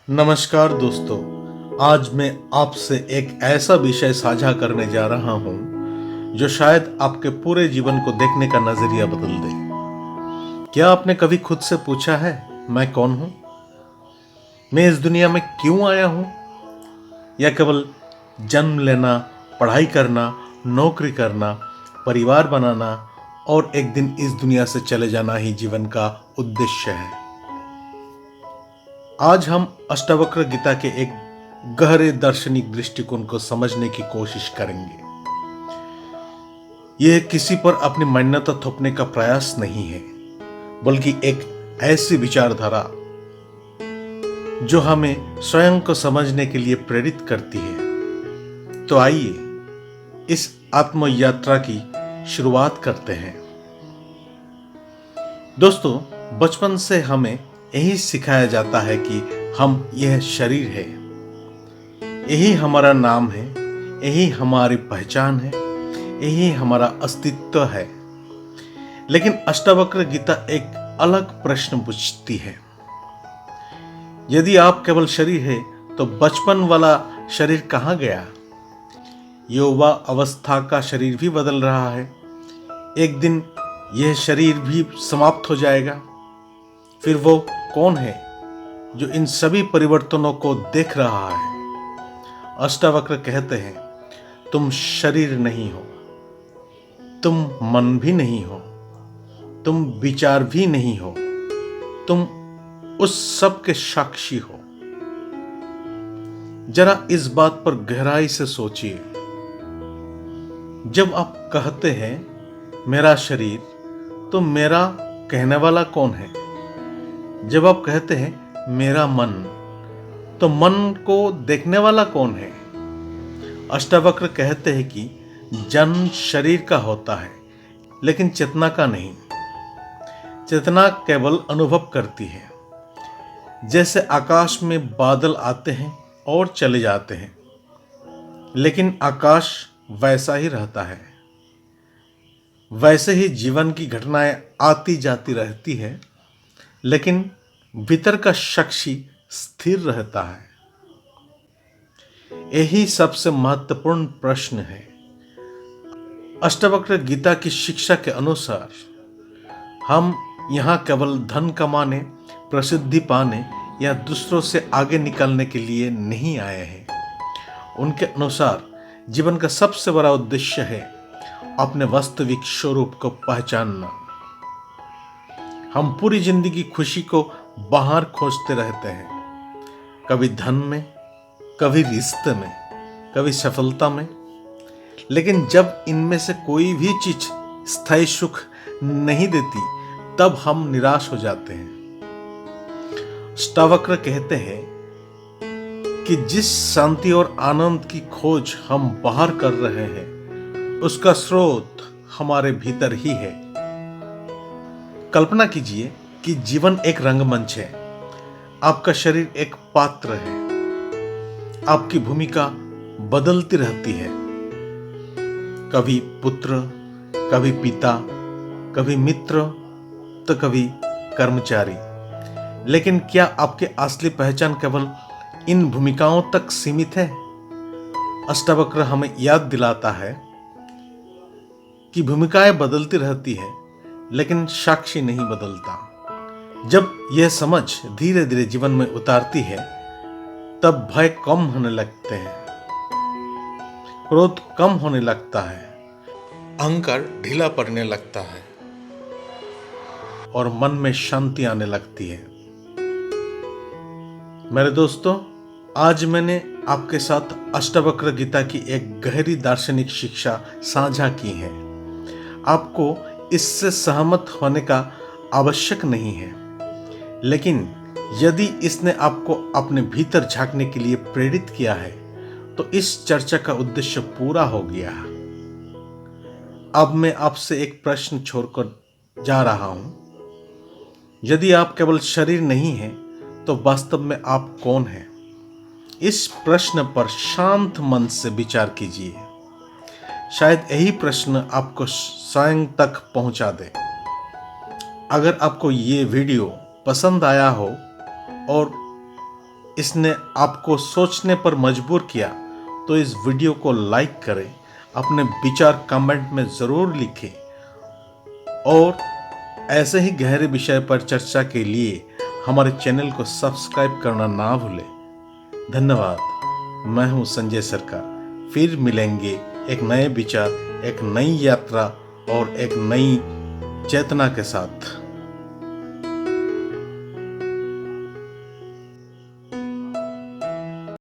नमस्कार दोस्तों। आज मैं आपसे एक ऐसा विषय साझा करने जा रहा हूं जो शायद आपके पूरे जीवन को देखने का नजरिया बदल दे। क्या आपने कभी खुद से पूछा है, मैं कौन हूं? मैं इस दुनिया में क्यों आया हूं? या केवल जन्म लेना, पढ़ाई करना, नौकरी करना, परिवार बनाना और एक दिन इस दुनिया से चले जाना ही जीवन का उद्देश्य है? आज हम अष्टावक्र गीता के एक गहरे दार्शनिक दृष्टिकोण को समझने की कोशिश करेंगे। यह किसी पर अपनी मान्यता थोपने का प्रयास नहीं है, बल्कि एक ऐसी विचारधारा जो हमें स्वयं को समझने के लिए प्रेरित करती है। तो आइए इस आत्मयात्रा की शुरुआत करते हैं। दोस्तों, बचपन से हमें यही सिखाया जाता है कि हम यह शरीर है, यही हमारा नाम है, यही हमारी पहचान है, यही हमारा अस्तित्व है। लेकिन अष्टावक्र गीता एक अलग प्रश्न पूछती है। यदि आप केवल शरीर है तो बचपन वाला शरीर कहाँ गया? युवा अवस्था का शरीर भी बदल रहा है। एक दिन यह शरीर भी समाप्त हो जाएगा। फिर वो कौन है जो इन सभी परिवर्तनों को देख रहा है? अष्टावक्र कहते हैं, तुम शरीर नहीं हो, तुम मन भी नहीं हो, तुम विचार भी नहीं हो, तुम उस सब के साक्षी हो। जरा इस बात पर गहराई से सोचिए। जब आप कहते हैं मेरा शरीर, तो मेरा कहने वाला कौन है? जब आप कहते हैं मेरा मन, तो मन को देखने वाला कौन है? अष्टावक्र कहते हैं कि जन्म शरीर का होता है, लेकिन चेतना का नहीं। चेतना केवल अनुभव करती है। जैसे आकाश में बादल आते हैं और चले जाते हैं, लेकिन आकाश वैसा ही रहता है। वैसे ही जीवन की घटनाएं आती जाती रहती है, लेकिन भीतर का साक्षी स्थिर रहता है। यही सबसे महत्वपूर्ण प्रश्न है। अष्टावक्र गीता की शिक्षा के अनुसार हम यहाँ केवल धन कमाने, प्रसिद्धि पाने या दूसरों से आगे निकलने के लिए नहीं आए हैं। उनके अनुसार जीवन का सबसे बड़ा उद्देश्य है अपने वास्तविक स्वरूप को पहचानना। हम पूरी जिंदगी खुशी को बाहर खोजते रहते हैं, कभी धन में, कभी रिश्ते में, कभी सफलता में। लेकिन जब इनमें से कोई भी चीज स्थायी सुख नहीं देती, तब हम निराश हो जाते हैं। अष्टावक्र कहते हैं कि जिस शांति और आनंद की खोज हम बाहर कर रहे हैं, उसका स्रोत हमारे भीतर ही है। कल्पना कीजिए कि जीवन एक रंगमंच है। आपका शरीर एक पात्र है। आपकी भूमिका बदलती रहती है। कभी पुत्र, कभी पिता, कभी मित्र, तो कभी कर्मचारी। लेकिन क्या आपकी असली पहचान केवल इन भूमिकाओं तक सीमित है? अष्टावक्र हमें याद दिलाता है कि भूमिकाएं बदलती रहती है, लेकिन साक्षी नहीं बदलता। जब यह समझ धीरे धीरे जीवन में उतारती है, तब भय कम होने लगते हैं, क्रोध कम होने लगता है, अहंकार ढीला पड़ने लगता है और मन में शांति आने लगती है। मेरे दोस्तों, आज मैंने आपके साथ अष्टावक्र गीता की एक गहरी दार्शनिक शिक्षा साझा की है। आपको इससे सहमत होने का आवश्यक नहीं है, लेकिन यदि इसने आपको अपने भीतर झांकने के लिए प्रेरित किया है, तो इस चर्चा का उद्देश्य पूरा हो गया। अब मैं आपसे एक प्रश्न छोड़कर जा रहा हूं। यदि आप केवल शरीर नहीं हैं, तो वास्तव में आप कौन हैं? इस प्रश्न पर शांत मन से विचार कीजिए। शायद यही प्रश्न आपको स्वयं तक पहुंचा दे। अगर आपको ये वीडियो पसंद आया हो और इसने आपको सोचने पर मजबूर किया तो इस वीडियो को लाइक करें, अपने विचार कमेंट में ज़रूर लिखें और ऐसे ही गहरे विषय पर चर्चा के लिए हमारे चैनल को सब्सक्राइब करना ना भूलें। धन्यवाद। मैं हूं संजय सरकार। फिर मिलेंगे एक नए विचार, एक नई यात्रा और एक नई चेतना के साथ।